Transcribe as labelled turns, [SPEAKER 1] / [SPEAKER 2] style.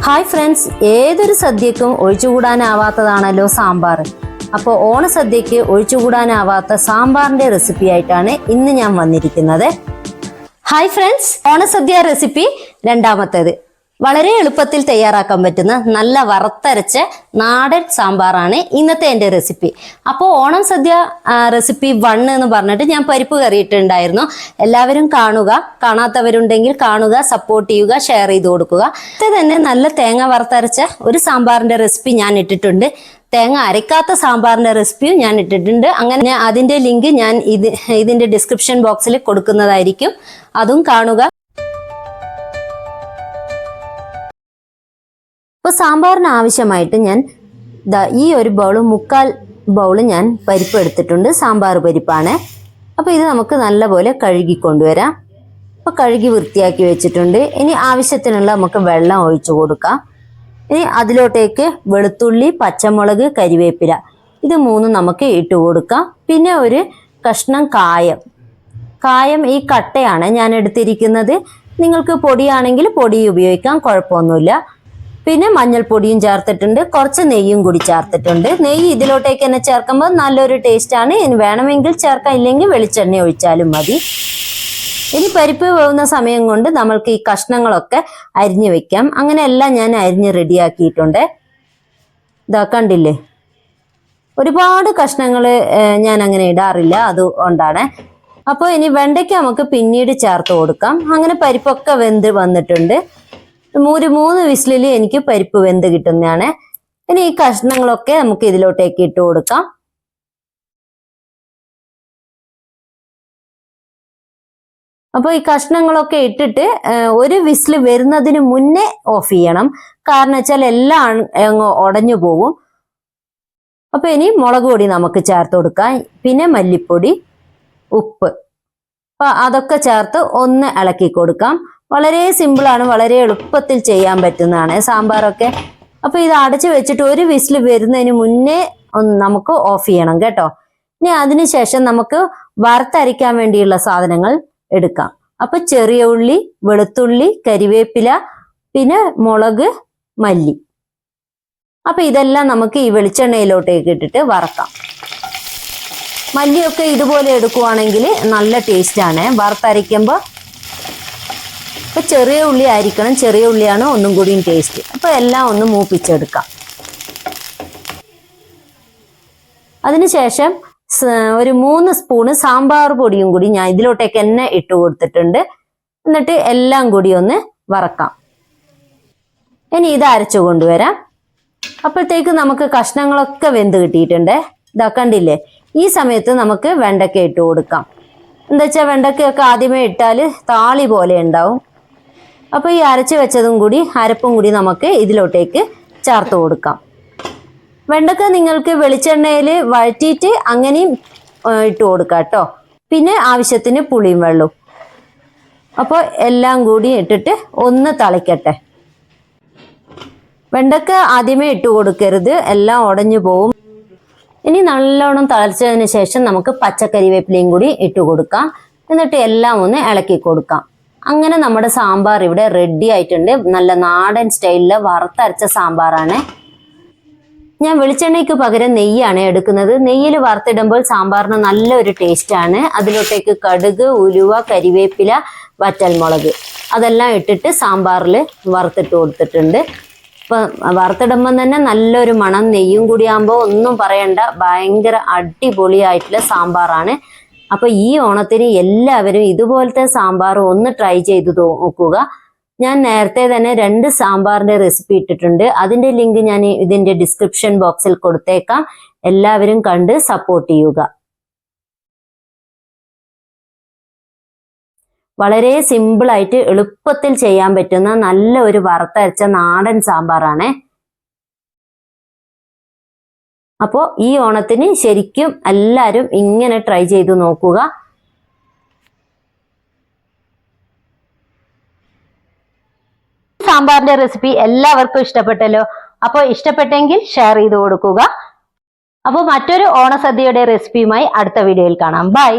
[SPEAKER 1] Hi friends, ഏതൊരു സദ്യക്കും ഒഴിച്ചുകൂടാനാവാത്തതാണല്ലോ സാമ്പാർ. അപ്പോൾ ഓണസദ്യക്ക് ഒഴിച്ചുകൂടാനാവാത്ത സാമ്പാറിന്റെ റെസിപ്പി ആയിട്ടാണ് ഇന്ന് ഞാൻ വന്നിരിക്കുന്നത്. ഹായ് ഫ്രണ്ട്സ്, ഓണസദ്യ റെസിപ്പി രണ്ടാമത്തേത്. വളരെ എളുപ്പത്തിൽ തയ്യാറാക്കാൻ പറ്റുന്ന നല്ല വറുത്തരച്ച നാടൻ സാമ്പാറാണ് ഇന്നത്തെ എൻ്റെ റെസിപ്പി. അപ്പോൾ ഓണം സദ്യ റെസിപ്പി 1 എന്ന് പറഞ്ഞിട്ട് ഞാൻ പരിപ്പ് കറിയിട്ടുണ്ടായിരുന്നു. എല്ലാവരും കാണുക, കാണാത്തവരുണ്ടെങ്കിൽ കാണുക, സപ്പോർട്ട് ചെയ്യുക, ഷെയർ ചെയ്ത് കൊടുക്കുക. ഇത് തന്നെ നല്ല തേങ്ങ വറുത്തരച്ച ഒരു സാമ്പാറിന്റെ റെസിപ്പി ഞാൻ ഇട്ടിട്ടുണ്ട്. തേങ്ങ അരക്കാത്ത സാമ്പാറിന്റെ റെസിപ്പിയും ഞാൻ ഇട്ടിട്ടുണ്ട്. അങ്ങനെ അതിന്റെ ലിങ്ക് ഞാൻ ഇതിന്റെ ഡിസ്ക്രിപ്ഷൻ ബോക്സിൽ കൊടുക്കുന്നതായിരിക്കും, അതും കാണുക. അപ്പോൾ സാമ്പാറിന് ആവശ്യമായിട്ട് ഞാൻ ഈ ഒരു ബൗള് 3/4 ബൗള് ഞാൻ പരിപ്പ് എടുത്തിട്ടുണ്ട്. സാമ്പാർ പരിപ്പാണ്. അപ്പോൾ ഇത് നമുക്ക് നല്ലപോലെ കഴുകി കൊണ്ടുവരാം. അപ്പോൾ കഴുകി വൃത്തിയാക്കി വെച്ചിട്ടുണ്ട്. ഇനി ആവശ്യത്തിനുള്ള നമുക്ക് വെള്ളം ഒഴിച്ചു കൊടുക്കാം. ഇനി അതിലോട്ടേക്ക് വെളുത്തുള്ളി, പച്ചമുളക്, കരിവേപ്പില ഇത് 3 നമുക്ക് ഇട്ട് കൊടുക്കാം. പിന്നെ ഒരു കഷ്ണം കായം ഈ കട്ടയാണ് ഞാൻ എടുത്തിരിക്കുന്നത്. നിങ്ങൾക്ക് പൊടിയാണെങ്കിൽ പൊടി ഉപയോഗിക്കാം, കുഴപ്പമൊന്നുമില്ല. പിന്നെ മഞ്ഞൾപ്പൊടിയും ചേർത്തിട്ടുണ്ട്, കുറച്ച് നെയ്യും കൂടി ചേർത്തിട്ടുണ്ട്. നെയ്യ് ഇതിലോട്ടേക്ക് തന്നെ ചേർക്കുമ്പോൾ നല്ലൊരു ടേസ്റ്റാണ്. ഇനി വേണമെങ്കിൽ ചേർക്കാം, ഇല്ലെങ്കിൽ വെളിച്ചെണ്ണ ഒഴിച്ചാലും മതി. ഇനി പരിപ്പ് വേവുന്ന സമയം കൊണ്ട് നമ്മൾക്ക് ഈ കഷ്ണങ്ങളൊക്കെ അരിഞ്ഞു വെക്കാം. അങ്ങനെ എല്ലാം ഞാൻ അരിഞ്ഞ് റെഡിയാക്കിയിട്ടുണ്ട്. ഇതാ കണ്ടില്ലേ, ഒരുപാട് കഷ്ണങ്ങൾ ഞാൻ അങ്ങനെ ഇടാറില്ല, അതുകൊണ്ടാണ്. അപ്പോൾ ഇനി വെണ്ടയ്ക്ക് നമുക്ക് പിന്നീട് ചേർത്ത് കൊടുക്കാം. അങ്ങനെ പരിപ്പൊക്കെ വെന്ത് വന്നിട്ടുണ്ട്. 3 വിസിലിൽ എനിക്ക് പരിപ്പ് വെന്ത് കിട്ടുന്നതാണ്. ഇനി ഈ കഷ്ണങ്ങളൊക്കെ നമുക്ക് ഇതിലോട്ടേക്ക് ഇട്ട് കൊടുക്കാം. അപ്പോൾ ഈ കഷ്ണങ്ങളൊക്കെ ഇട്ടിട്ട് ഒരു വിസിൽ വരുന്നതിന് മുന്നേ ഓഫ് ചെയ്യണം. കാരണം വെച്ചാൽ എല്ലാം അങ്ങ് ഉടഞ്ഞു പോകും. അപ്പോൾ ഇനി മുളക് പൊടി നമുക്ക് ചേർത്ത് കൊടുക്കാം. പിന്നെ മല്ലിപ്പൊടി, ഉപ്പ്, അപ്പോൾ അതൊക്കെ ചേർത്ത് ഒന്ന് ഇളക്കി കൊടുക്കാം. വളരെ സിമ്പിളാണ്, വളരെ എളുപ്പത്തിൽ ചെയ്യാൻ പറ്റുന്നതാണ് സാമ്പാറൊക്കെ. അപ്പോൾ ഇത് അടച്ചു വെച്ചിട്ട് ഒരു വിസിൽ വരുന്നതിന് മുന്നേ നമുക്ക് ഓഫ് ചെയ്യണം കേട്ടോ. ഇനി അതിനുശേഷം നമുക്ക് വറുത്തരയ്ക്കാൻ വേണ്ടിയുള്ള സാധനങ്ങൾ എടുക്കാം. അപ്പോൾ ചെറിയ ഉള്ളി, വെളുത്തുള്ളി, കരിവേപ്പില, പിന്നെ മുളക്, മല്ലി. അപ്പോൾ ഇതെല്ലാം നമുക്ക് ഈ വെളിച്ചെണ്ണയിലോട്ടേക്ക് ഇട്ടിട്ട് വറക്കാം. മല്ലിയൊക്കെ ഇതുപോലെ എടുക്കുവാണെങ്കിൽ നല്ല ടേസ്റ്റാണ് വറുത്തരയ്ക്കുമ്പോൾ. അപ്പോൾ ചെറിയ ഉള്ളി ആയിരിക്കണം, ചെറിയ ഉള്ളിയാണ് ഒന്നും കൂടിയും ടേസ്റ്റ്. അപ്പോൾ എല്ലാം ഒന്ന് മൂപ്പിച്ചെടുക്കാം. അതിനുശേഷം ഒരു 3 സ്പൂണ് സാമ്പാർ പൊടിയും കൂടി ഞാൻ ഇതിലോട്ടേക്ക് തന്നെ ഇട്ട് കൊടുത്തിട്ടുണ്ട്. എന്നിട്ട് എല്ലാം കൂടി ഒന്ന് വറക്കാം. ഇനി ഇത് അരച്ചു കൊണ്ടുവരാം. അപ്പോഴത്തേക്ക് നമുക്ക് കഷ്ണങ്ങളൊക്കെ വെന്ത് കിട്ടിയിട്ടുണ്ട്. ഇതാ കണ്ടില്ലേ, ഈ സമയത്ത് നമുക്ക് വെണ്ടയ്ക്ക ഇട്ട് കൊടുക്കാം. എന്താ വെച്ചാൽ വെണ്ടയ്ക്കയൊക്കെ ആദ്യമേ ഇട്ടാൽ താളി പോലെ ഉണ്ടാവും. അപ്പോൾ ഈ അരച്ച് വെച്ചതും കൂടി അരപ്പും കൂടി നമുക്ക് ഇതിലോട്ടേക്ക് ചേർത്ത് കൊടുക്കാം. വെണ്ടക്ക നിങ്ങൾക്ക് വെളിച്ചെണ്ണയിൽ വഴറ്റിയിട്ട് അങ്ങനെയും ഇട്ട് കൊടുക്കാം കേട്ടോ. പിന്നെ ആവശ്യത്തിന് പുളിയും വെള്ളവും. അപ്പോൾ എല്ലാം കൂടി ഇട്ടിട്ട് ഒന്ന് തിളയ്ക്കട്ടെ. വെണ്ടക്ക ആദ്യമേ ഇട്ട് കൊടുക്കരുത്, എല്ലാം ഉടഞ്ഞു പോവും. ഇനി നല്ലോണം തിളച്ചതിന് ശേഷം നമുക്ക് പച്ചക്കറിവേപ്പിലയും കൂടി ഇട്ട് കൊടുക്കാം. എന്നിട്ട് എല്ലാം ഒന്ന് ഇളക്കി കൊടുക്കാം. അങ്ങനെ നമ്മുടെ സാമ്പാർ ഇവിടെ റെഡി ആയിട്ടുണ്ട്. നല്ല നാടൻ സ്റ്റൈലിൽ വറുത്തരച്ച സാമ്പാറാണ്. ഞാൻ വെളിച്ചെണ്ണയ്ക്ക് പകരം നെയ്യാണ് എടുക്കുന്നത്. നെയ്യിൽ വറുത്തിടുമ്പോൾ സാമ്പാറിന് നല്ലൊരു ടേസ്റ്റാണ്. അതിലോട്ടേക്ക് കടുക്, ഉലുവ, കരിവേപ്പില, വറ്റൽമുളക് അതെല്ലാം ഇട്ടിട്ട് സാമ്പാറിൽ വറുത്തിട്ട് കൊടുത്തിട്ടുണ്ട്. ഇപ്പം വറുത്തിടുമ്പം തന്നെ നല്ലൊരു മണം. നെയ്യും കൂടി ആകുമ്പോൾ ഒന്നും പറയണ്ട, ഭയങ്കര അടിപൊളിയായിട്ടുള്ള സാമ്പാറാണ്. അപ്പോൾ ഈ ഓണത്തിന് എല്ലാവരും ഇതുപോലത്തെ സാമ്പാർ ഒന്ന് ട്രൈ ചെയ്ത് നോക്കുക. ഞാൻ നേരത്തെ തന്നെ 2 സാമ്പാറിന്റെ റെസിപ്പി ഇട്ടിട്ടുണ്ട്. അതിന്റെ ലിങ്ക് ഞാൻ ഇതിന്റെ ഡിസ്ക്രിപ്ഷൻ ബോക്സിൽ കൊടുത്തേക്കാം. എല്ലാവരും കണ്ട് സപ്പോർട്ട് ചെയ്യുക. വളരെ സിമ്പിളായിട്ട് എളുപ്പത്തിൽ ചെയ്യാൻ പറ്റുന്ന നല്ല ഒരു വറുത്തരച്ച നാടൻ സാമ്പാറാണ്. അപ്പോൾ ഈ ഓണത്തിന് ശരിക്കും എല്ലാവരും ഇങ്ങനെ ട്രൈ ചെയ്ത് നോക്കുക. സാമ്പാറിന്റെ റെസിപ്പി എല്ലാവർക്കും ഇഷ്ടപ്പെട്ടല്ലോ. അപ്പോൾ ഇഷ്ടപ്പെട്ടെങ്കിൽ ഷെയർ ചെയ്ത് കൊടുക്കുക. അപ്പോൾ മറ്റൊരു ഓണസദ്യയുടെ റെസിപ്പിയുമായി അടുത്ത വീഡിയോയിൽ കാണാം. ബൈ.